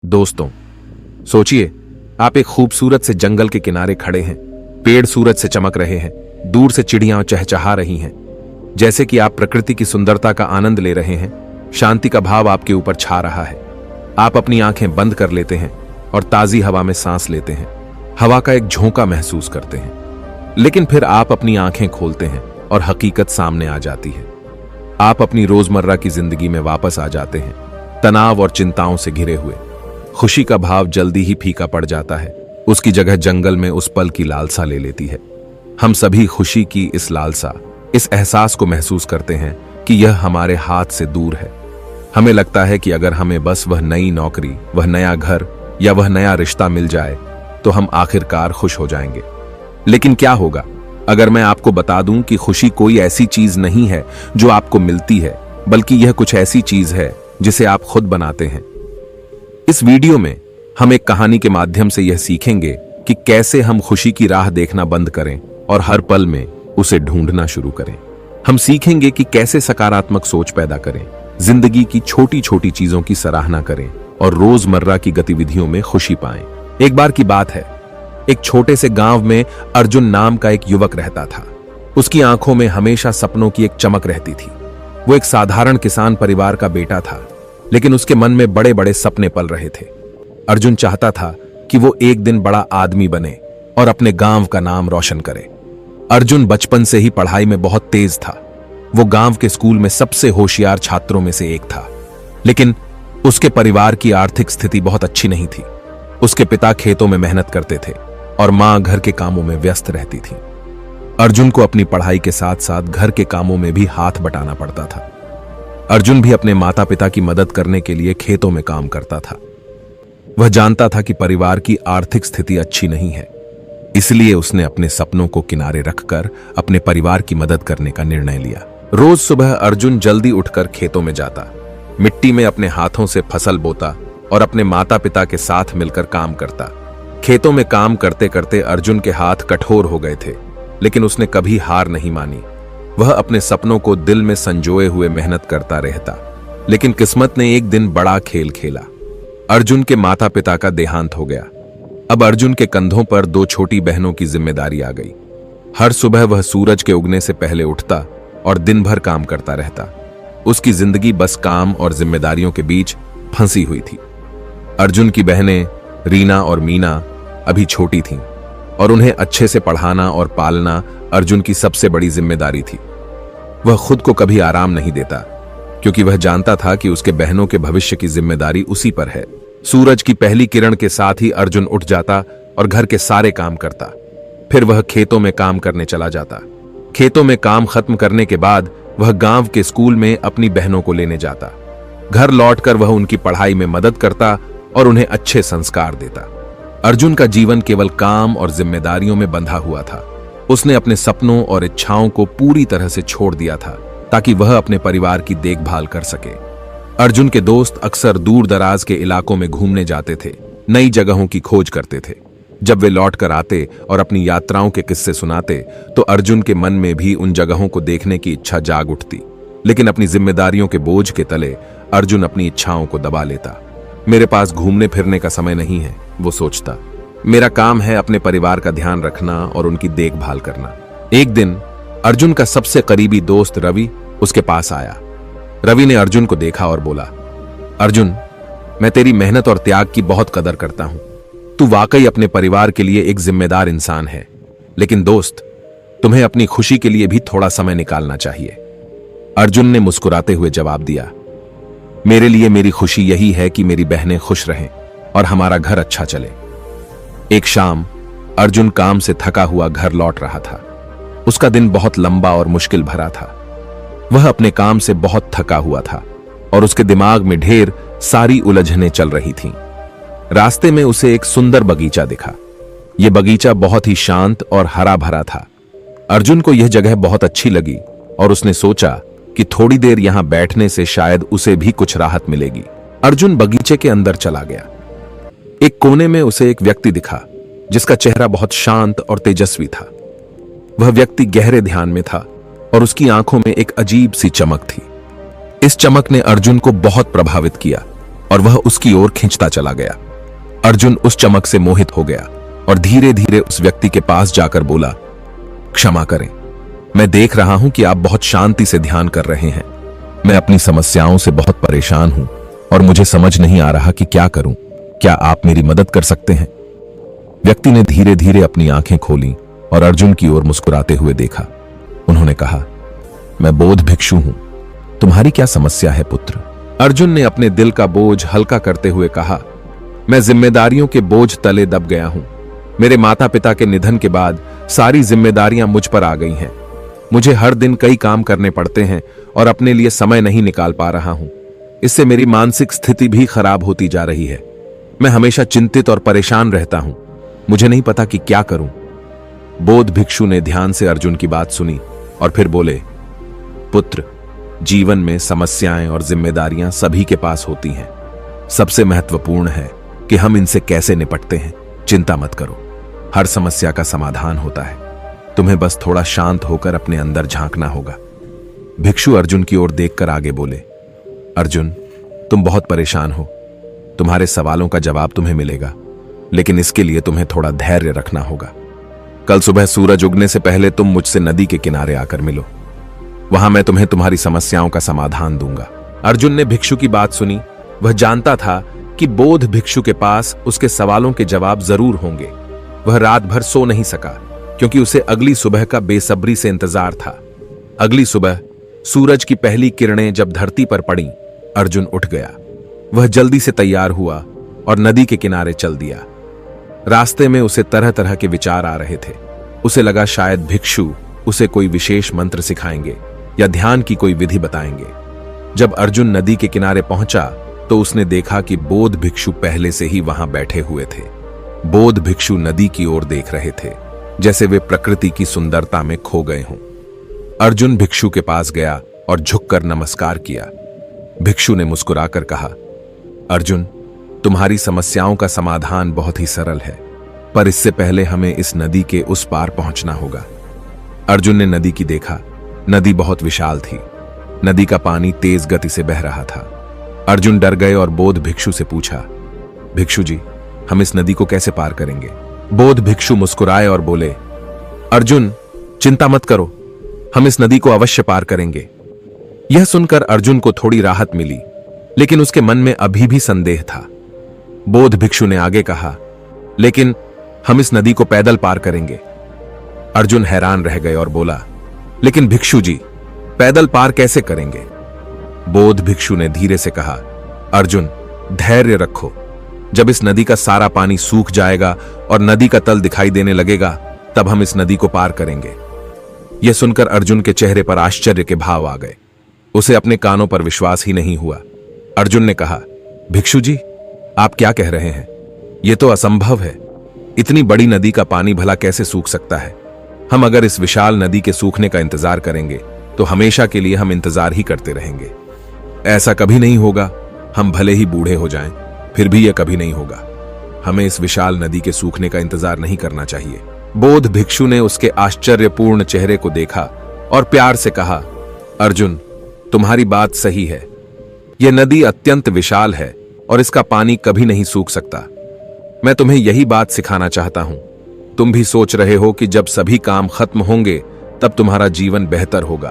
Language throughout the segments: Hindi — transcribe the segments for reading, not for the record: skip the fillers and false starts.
दोस्तों, सोचिए, आप एक खूबसूरत से जंगल के किनारे खड़े हैं। पेड़ सूरज से चमक रहे हैं, दूर से चिड़ियां चहचहा रही हैं, जैसे कि आप प्रकृति की सुंदरता का आनंद ले रहे हैं। शांति का भाव आपके ऊपर छा रहा है। आप अपनी आंखें बंद कर लेते हैं और ताजी हवा में सांस लेते हैं। हवा का एक झोंका महसूस करते हैं। लेकिन फिर आप अपनी आंखें खोलते हैं और हकीकत सामने आ जाती है। आप अपनी रोजमर्रा की जिंदगी में वापस आ जाते हैं, तनाव और चिंताओं से घिरे हुए। खुशी का भाव जल्दी ही फीका पड़ जाता है। उसकी जगह जंगल में उस पल की लालसा ले लेती है। हम सभी खुशी की इस लालसा, इस एहसास को महसूस करते हैं कि यह हमारे हाथ से दूर है। हमें लगता है कि अगर हमें बस वह नई नौकरी, वह नया घर या वह नया रिश्ता मिल जाए तो हम आखिरकार खुश हो जाएंगे। लेकिन क्या होगा अगर मैं आपको बता दूं कि खुशी कोई ऐसी चीज नहीं है जो आपको मिलती है, बल्कि यह कुछ ऐसी चीज है जिसे आप खुद बनाते हैं। इस वीडियो में हम एक कहानी के माध्यम से यह सीखेंगे कि कैसे हम खुशी की राह देखना बंद करें और हर पल में उसे ढूंढना शुरू करें। हम सीखेंगे कि कैसे सकारात्मक सोच पैदा करें, जिंदगी की छोटी छोटी चीजों की सराहना करें और रोजमर्रा की गतिविधियों में खुशी पाएं। एक बार की बात है, एक छोटे से गांव में अर्जुन नाम का एक युवक रहता था। उसकी आंखों में हमेशा सपनों की एक चमक रहती थी। वो एक साधारण किसान परिवार का बेटा था, लेकिन उसके मन में बड़े बड़े सपने पल रहे थे। अर्जुन चाहता था कि वो एक दिन बड़ा आदमी बने और अपने गांव का नाम रोशन करे। अर्जुन बचपन से ही पढ़ाई में बहुत तेज था। वो गांव के स्कूल में सबसे होशियार छात्रों में से एक था। लेकिन उसके परिवार की आर्थिक स्थिति बहुत अच्छी नहीं थी। उसके पिता खेतों में मेहनत करते थे और मां घर के कामों में व्यस्त रहती थी। अर्जुन को अपनी पढ़ाई के साथ साथ घर के कामों में भी हाथ बटाना पड़ता था। अर्जुन भी अपने माता पिता की मदद करने के लिए खेतों में काम करता था। वह जानता था कि परिवार की आर्थिक स्थिति अच्छी नहीं है, इसलिए उसने अपने सपनों को किनारे रखकर अपने परिवार की मदद करने का निर्णय लिया। रोज सुबह अर्जुन जल्दी उठकर खेतों में जाता, मिट्टी में अपने हाथों से फसल बोता और अपने माता पिता के साथ मिलकर काम करता। खेतों में काम करते करते अर्जुन के हाथ कठोर हो गए थे, लेकिन उसने कभी हार नहीं मानी। वह अपने सपनों को दिल में संजोए हुए मेहनत करता रहता। लेकिन किस्मत ने एक दिन बड़ा खेल खेला। अर्जुन के माता पिता का देहांत हो गया। अब अर्जुन के कंधों पर दो छोटी बहनों की जिम्मेदारी आ गई। हर सुबह वह सूरज के उगने से पहले उठता और दिन भर काम करता रहता। उसकी जिंदगी बस काम और जिम्मेदारियों के बीच फंसी हुई थी। अर्जुन की बहनें रीना और मीना अभी छोटी थीं और उन्हें अच्छे से पढ़ाना और पालना अर्जुन की सबसे बड़ी जिम्मेदारी थी। वह खुद को कभी आराम नहीं देता, क्योंकि वह जानता था कि उसके बहनों के भविष्य की जिम्मेदारी उसी पर है। सूरज की पहली किरण के साथ ही अर्जुन उठ जाता और घर के सारे काम करता। फिर वह खेतों में काम करने चला जाता। खेतों में काम खत्म करने के बाद वह गांव के स्कूल में अपनी बहनों को लेने जाता। घर लौटकर वह उनकी पढ़ाई में मदद करता और उन्हें अच्छे संस्कार देता। अर्जुन का जीवन केवल काम और जिम्मेदारियों में बंधा हुआ था। उसने अपने सपनों और इच्छाओं को पूरी तरह से छोड़ दिया था, ताकि वह अपने परिवार की देखभाल कर सके। अर्जुन के दोस्त अक्सर दूर दराज के इलाकों में घूमने जाते थे, नई जगहों की खोज करते थे। जब वे लौट कर आते और अपनी यात्राओं के किस्से सुनाते, तो अर्जुन के मन में भी उन जगहों को देखने की इच्छा जाग उठती। लेकिन अपनी जिम्मेदारियों के बोझ के तले अर्जुन अपनी इच्छाओं को दबा लेता। मेरे पास घूमने फिरने का समय नहीं है, वो सोचता। मेरा काम है अपने परिवार का ध्यान रखना और उनकी देखभाल करना। एक दिन अर्जुन का सबसे करीबी दोस्त रवि उसके पास आया। रवि ने अर्जुन को देखा और बोला, अर्जुन, मैं तेरी मेहनत और त्याग की बहुत कदर करता हूं। तू वाकई अपने परिवार के लिए एक जिम्मेदार इंसान है। लेकिन दोस्त, तुम्हें अपनी खुशी के लिए भी थोड़ा समय निकालना चाहिए। अर्जुन ने मुस्कुराते हुए जवाब दिया, मेरे लिए मेरी खुशी यही है कि मेरी बहनें खुश रहें और हमारा घर अच्छा चले। एक शाम अर्जुन काम से थका हुआ घर लौट रहा था। उसका दिन बहुत लंबा और मुश्किल भरा था। वह अपने काम से बहुत थका हुआ था और उसके दिमाग में ढेर सारी उलझनें चल रही थीं। रास्ते में उसे एक सुंदर बगीचा दिखा। यह बगीचा बहुत ही शांत और हरा भरा था। अर्जुन को यह जगह बहुत अच्छी लगी और उसने सोचा कि थोड़ी देर यहां बैठने से शायद उसे भी कुछ राहत मिलेगी। अर्जुन बगीचे के अंदर चला गया। एक कोने में उसे एक व्यक्ति दिखा, जिसका चेहरा बहुत शांत और तेजस्वी था। वह व्यक्ति गहरे ध्यान में था और उसकी आंखों में एक अजीब सी चमक थी। इस चमक ने अर्जुन को बहुत प्रभावित किया। और वह उसकी ओर खींचता चला गया। अर्जुन उस चमक से मोहित हो गया और धीरे धीरे उस व्यक्ति के पास जाकर बोला, क्षमा करें, मैं देख रहा हूं कि आप बहुत शांति से ध्यान कर रहे हैं। मैं अपनी समस्याओं से बहुत परेशान हूं और मुझे समझ नहीं आ रहा कि क्या करूं। क्या आप मेरी मदद कर सकते हैं? व्यक्ति ने धीरे धीरे अपनी आंखें खोली और अर्जुन की ओर मुस्कुराते हुए देखा। उन्होंने कहा, मैं बौद्ध भिक्षु हूं, तुम्हारी क्या समस्या है पुत्र? अर्जुन ने अपने दिल का बोझ हल्का करते हुए कहा, मैं जिम्मेदारियों के बोझ तले दब गया हूं। मेरे माता पिता के निधन के बाद सारी जिम्मेदारियां मुझ पर आ गई हैं। मुझे हर दिन कई काम करने पड़ते हैं और अपने लिए समय नहीं निकाल पा रहा हूं। इससे मेरी मानसिक स्थिति भी खराब होती जा रही है। मैं हमेशा चिंतित और परेशान रहता हूं। मुझे नहीं पता कि क्या करूं। बौद्ध भिक्षु ने ध्यान से अर्जुन की बात सुनी और फिर बोले, पुत्र, जीवन में समस्याएं और जिम्मेदारियां सभी के पास होती हैं। सबसे महत्वपूर्ण है कि हम इनसे कैसे निपटते हैं। चिंता मत करो, हर समस्या का समाधान होता है। तुम्हें बस थोड़ा शांत होकर अपने अंदर झांकना होगा। भिक्षु अर्जुन की ओर देखकर आगे बोले, अर्जुन, तुम बहुत परेशान हो। तुम्हारे सवालों का जवाब तुम्हें मिलेगा, लेकिन इसके लिए तुम्हें थोड़ा धैर्य रखना होगा। कल सुबह सूरज उगने से पहले तुम मुझसे नदी के किनारे आकर मिलो। वहां मैं तुम्हें तुम्हारी समस्याओं का समाधान दूंगा। अर्जुन ने भिक्षु की बात सुनी। वह जानता था कि बौद्ध भिक्षु के पास उसके सवालों के जवाब जरूर होंगे। वह रात भर सो नहीं सका क्योंकि उसे अगली सुबह का बेसब्री से इंतजार था। अगली सुबह सूरज की पहली किरणें जब धरती पर पड़ी, अर्जुन उठ गया। वह जल्दी से तैयार हुआ और नदी के किनारे चल दिया। रास्ते में उसे तरह तरह के विचार आ रहे थे। उसे लगा शायद भिक्षु उसे कोई विशेष मंत्र सिखाएंगे या ध्यान की कोई विधि बताएंगे। जब अर्जुन नदी के किनारे पहुंचा तो उसने देखा कि बौद्ध भिक्षु पहले से ही वहां बैठे हुए थे। बौद्ध भिक्षु नदी की ओर देख रहे थे, जैसे वे प्रकृति की सुंदरता में खो गए हों। अर्जुन भिक्षु के पास गया और झुककर नमस्कार किया। भिक्षु ने मुस्कुराकर कहा, अर्जुन, तुम्हारी समस्याओं का समाधान बहुत ही सरल है, पर इससे पहले हमें इस नदी के उस पार पहुंचना होगा। अर्जुन ने नदी की देखा। नदी बहुत विशाल थी। नदी का पानी तेज गति से बह रहा था। अर्जुन डर गए और बौद्ध भिक्षु से पूछा, भिक्षु जी, हम इस नदी को कैसे पार करेंगे? बौद्ध भिक्षु मुस्कुराए और बोले, अर्जुन, चिंता मत करो, हम इस नदी को अवश्य पार करेंगे। यह सुनकर अर्जुन को थोड़ी राहत मिली, लेकिन उसके मन में अभी भी संदेह था। बौद्ध भिक्षु ने आगे कहा, लेकिन हम इस नदी को पैदल पार करेंगे। अर्जुन हैरान रह गए और बोला, लेकिन भिक्षु जी, पैदल पार कैसे करेंगे? बौद्ध भिक्षु ने धीरे से कहा, अर्जुन, धैर्य रखो। जब इस नदी का सारा पानी सूख जाएगा और नदी का तल दिखाई देने लगेगा, तब हम इस नदी को पार करेंगे। यह सुनकर अर्जुन के चेहरे पर आश्चर्य के भाव आ गए। उसे अपने कानों पर विश्वास ही नहीं हुआ। अर्जुन ने कहा, भिक्षु जी, आप क्या कह रहे हैं? यह तो असंभव है। इतनी बड़ी नदी का पानी भला कैसे सूख सकता है? हम अगर इस विशाल नदी के सूखने का इंतजार करेंगे तो हमेशा के लिए हम इंतजार ही करते रहेंगे। ऐसा कभी नहीं होगा। हम भले ही बूढ़े हो जाएं, फिर भी यह कभी नहीं होगा। हमें इस विशाल नदी के सूखने का इंतजार नहीं करना चाहिए। बौद्ध भिक्षु ने उसके आश्चर्यपूर्ण चेहरे को देखा और प्यार से कहा, अर्जुन, तुम्हारी बात सही है। यह नदी अत्यंत विशाल है और इसका पानी कभी नहीं सूख सकता। मैं तुम्हें यही बात सिखाना चाहता हूं। तुम भी सोच रहे हो कि जब सभी काम खत्म होंगे तब तुम्हारा जीवन बेहतर होगा,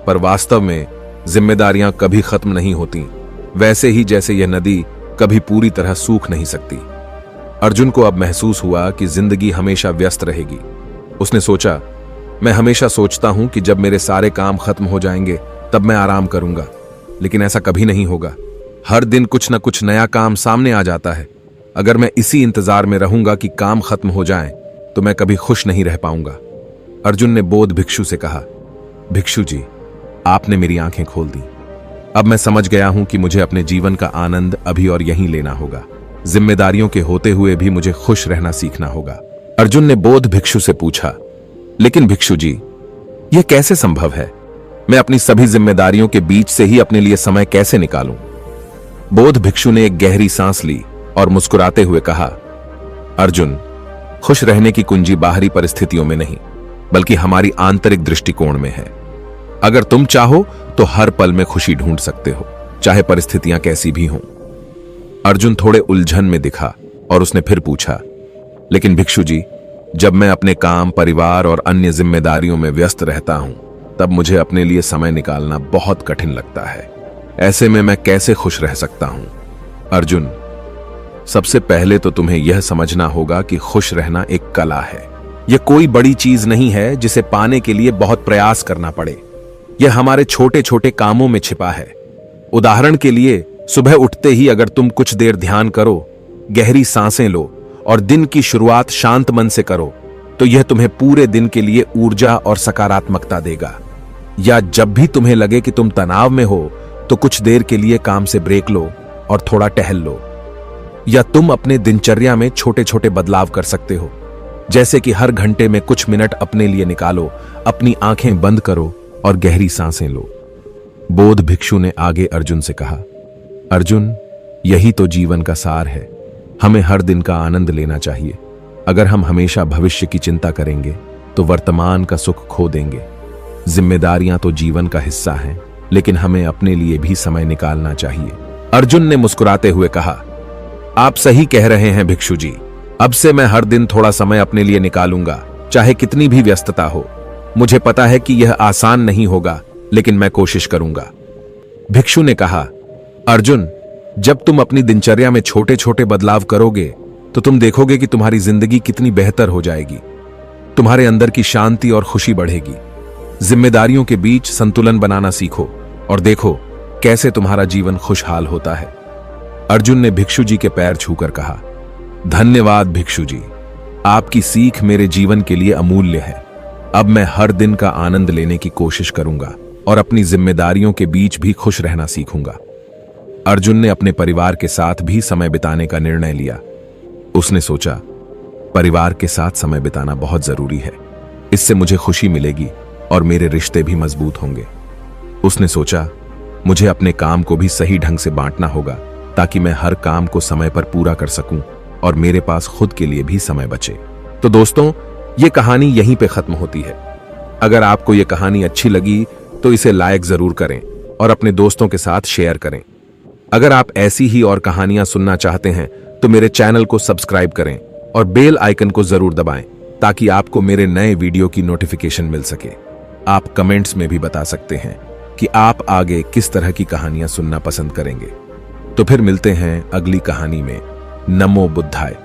पर वास्तव में जिम्मेदारियां कभी खत्म नहीं होती, वैसे ही जैसे यह नदी कभी पूरी तरह सूख नहीं सकती। अर्जुन को अब महसूस हुआ कि जिंदगी हमेशा व्यस्त रहेगी। उसने सोचा, मैं हमेशा सोचता हूं कि जब मेरे सारे काम खत्म हो जाएंगे तब मैं आराम करूंगा, लेकिन ऐसा कभी नहीं होगा। हर दिन कुछ न कुछ नया काम सामने आ जाता है। अगर मैं इसी इंतजार में रहूंगा कि काम खत्म हो जाएं, तो मैं कभी खुश नहीं रह पाऊंगा। अर्जुन ने बौद्ध भिक्षु से कहा, भिक्षु जी, आपने मेरी आंखें खोल दी। अब मैं समझ गया हूं कि मुझे अपने जीवन का आनंद अभी और यहीं लेना होगा। जिम्मेदारियों के होते हुए भी मुझे खुश रहना सीखना होगा। अर्जुन ने बौद्ध भिक्षु से पूछा, लेकिन भिक्षु जी, यह कैसे संभव है? मैं अपनी सभी जिम्मेदारियों के बीच से ही अपने लिए समय कैसे निकालूं? बौद्ध भिक्षु ने एक गहरी सांस ली और मुस्कुराते हुए कहा, अर्जुन, खुश रहने की कुंजी बाहरी परिस्थितियों में नहीं, बल्कि हमारी आंतरिक दृष्टिकोण में है। अगर तुम चाहो तो हर पल में खुशी ढूंढ सकते हो, चाहे परिस्थितियां कैसी भी हों। अर्जुन थोड़े उलझन में दिखा और उसने फिर पूछा, लेकिन भिक्षु जी, जब मैं अपने काम, परिवार और अन्य जिम्मेदारियों में व्यस्त रहता हूं, तब मुझे अपने लिए समय निकालना बहुत कठिन लगता है। ऐसे में मैं कैसे खुश रह सकता हूं? अर्जुन, सबसे पहले तो तुम्हें यह समझना होगा कि खुश रहना एक कला है। यह कोई बड़ी चीज नहीं है जिसे पाने के लिए बहुत प्रयास करना पड़े। यह हमारे छोटे छोटे कामों में छिपा है। उदाहरण के लिए, सुबह उठते ही अगर तुम कुछ देर ध्यान करो, गहरी सांसें लो और दिन की शुरुआत शांत मन से करो, तो यह तुम्हें पूरे दिन के लिए ऊर्जा और सकारात्मकता देगा। या जब भी तुम्हें लगे कि तुम तनाव में हो, तो कुछ देर के लिए काम से ब्रेक लो और थोड़ा टहल लो। या तुम अपने दिनचर्या में छोटे छोटे बदलाव कर सकते हो, जैसे कि हर घंटे में कुछ मिनट अपने लिए निकालो, अपनी आंखें बंद करो और गहरी सांसें लो। बोध भिक्षु ने आगे अर्जुन से कहा, अर्जुन, यही तो जीवन का सार है। हमें हर दिन का आनंद लेना चाहिए। अगर हम हमेशा भविष्य की चिंता करेंगे तो वर्तमान का सुख खो देंगे। जिम्मेदारियां तो जीवन का हिस्सा हैं, लेकिन हमें अपने लिए भी समय निकालना चाहिए। अर्जुन ने मुस्कुराते हुए कहा, आप सही कह रहे हैं भिक्षु जी। अब से मैं हर दिन थोड़ा समय अपने लिए निकालूंगा, चाहे कितनी भी व्यस्तता हो। मुझे पता है कि यह आसान नहीं होगा, लेकिन मैं कोशिश करूंगा। भिक्षु ने कहा, अर्जुन, जब तुम अपनी दिनचर्या में छोटे छोटे बदलाव करोगे, तो तुम देखोगे कि तुम्हारी जिंदगी कितनी बेहतर हो जाएगी। तुम्हारे अंदर की शांति और खुशी बढ़ेगी। जिम्मेदारियों के बीच संतुलन बनाना सीखो और देखो कैसे तुम्हारा जीवन खुशहाल होता है। अर्जुन ने भिक्षु जी के पैर छूकर कहा, धन्यवाद भिक्षु जी, आपकी सीख मेरे जीवन के लिए अमूल्य है। अब मैं हर दिन का आनंद लेने की कोशिश करूंगा और अपनी जिम्मेदारियों के बीच भी खुश रहना सीखूंगा। अर्जुन ने अपने परिवार के साथ भी समय बिताने का निर्णय लिया। उसने सोचा, परिवार के साथ समय बिताना बहुत जरूरी है। इससे मुझे खुशी मिलेगी और मेरे रिश्ते भी मजबूत होंगे। उसने सोचा, मुझे अपने काम को भी सही ढंग से बांटना होगा, ताकि मैं हर काम को समय पर पूरा कर सकूं और मेरे पास खुद के लिए भी समय बचे। तो दोस्तों, ये कहानी यहीं पे खत्म होती है। अगर आपको ये कहानी अच्छी लगी तो इसे लाइक जरूर करें और अपने दोस्तों के साथ शेयर करें। अगर आप ऐसी ही और कहानियां सुनना चाहते हैं तो मेरे चैनल को सब्सक्राइब करें और बेल आइकन को जरूर दबाएं, ताकि आपको मेरे नए वीडियो की नोटिफिकेशन मिल सके। आप कमेंट्स में भी बता सकते हैं कि आप आगे किस तरह की कहानियां सुनना पसंद करेंगे। तो फिर मिलते हैं अगली कहानी में। नमो बुद्धाय।